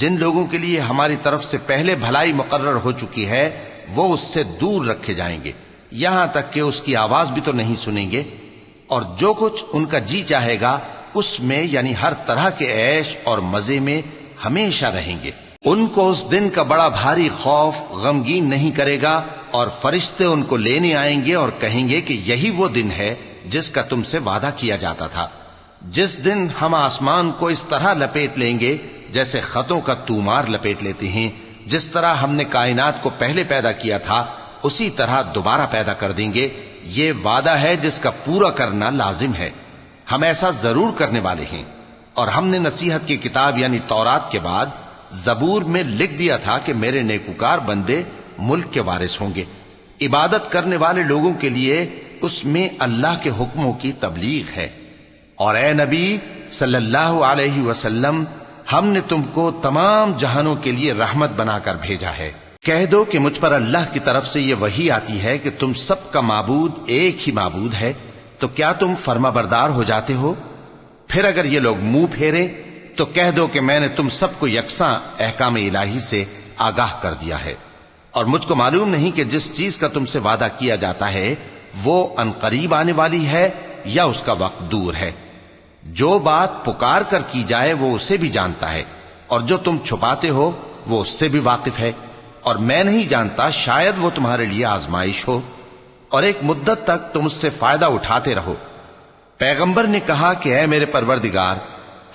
جن لوگوں کے لیے ہماری طرف سے پہلے بھلائی مقرر ہو چکی ہے وہ اس سے دور رکھے جائیں گے، یہاں تک کہ اس کی آواز بھی تو نہیں سنیں گے، اور جو کچھ ان کا جی چاہے گا اس میں یعنی ہر طرح کے عیش اور مزے میں ہمیشہ رہیں گے۔ ان کو اس دن کا بڑا بھاری خوف غمگین نہیں کرے گا، اور فرشتے ان کو لینے آئیں گے اور کہیں گے کہ یہی وہ دن ہے جس کا تم سے وعدہ کیا جاتا تھا، جس دن ہم آسمان کو اس طرح لپیٹ لیں گے جیسے خطوں کا تومار لپیٹ لیتے ہیں، جس طرح ہم نے کائنات کو پہلے پیدا کیا تھا اسی طرح دوبارہ پیدا کر دیں گے۔ یہ وعدہ ہے جس کا پورا کرنا لازم ہے، ہم ایسا ضرور کرنے والے ہیں۔ اور ہم نے نصیحت کی کتاب یعنی تورات کے بعد زبور میں لکھ دیا تھا کہ میرے نیکوکار بندے ملک کے وارث ہوں گے۔ عبادت کرنے والے لوگوں کے لیے اس میں اللہ کے حکموں کی تبلیغ ہے۔ اور اے نبی صلی اللہ علیہ وسلم، ہم نے تم کو تمام جہانوں کے لیے رحمت بنا کر بھیجا ہے۔ کہہ دو کہ مجھ پر اللہ کی طرف سے یہ وحی آتی ہے کہ تم سب کا معبود ایک ہی معبود ہے، تو کیا تم فرما بردار ہو جاتے ہو؟ پھر اگر یہ لوگ منہ پھیریں تو کہہ دو کہ میں نے تم سب کو یکساں احکام الہی سے آگاہ کر دیا ہے، اور مجھ کو معلوم نہیں کہ جس چیز کا تم سے وعدہ کیا جاتا ہے وہ ان قریب آنے والی ہے یا اس کا وقت دور ہے۔ جو بات پکار کر کی جائے وہ اسے بھی جانتا ہے، اور جو تم چھپاتے ہو وہ اس سے بھی واقف ہے، اور میں نہیں جانتا شاید وہ تمہارے لیے آزمائش ہو، اور ایک مدت تک تم اس سے فائدہ اٹھاتے رہو۔ پیغمبر نے کہا کہ اے میرے پروردگار،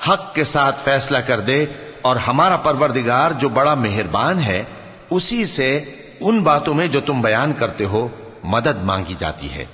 حق کے ساتھ فیصلہ کر دے، اور ہمارا پروردگار جو بڑا مہربان ہے اسی سے ان باتوں میں جو تم بیان کرتے ہو مدد مانگی جاتی ہے۔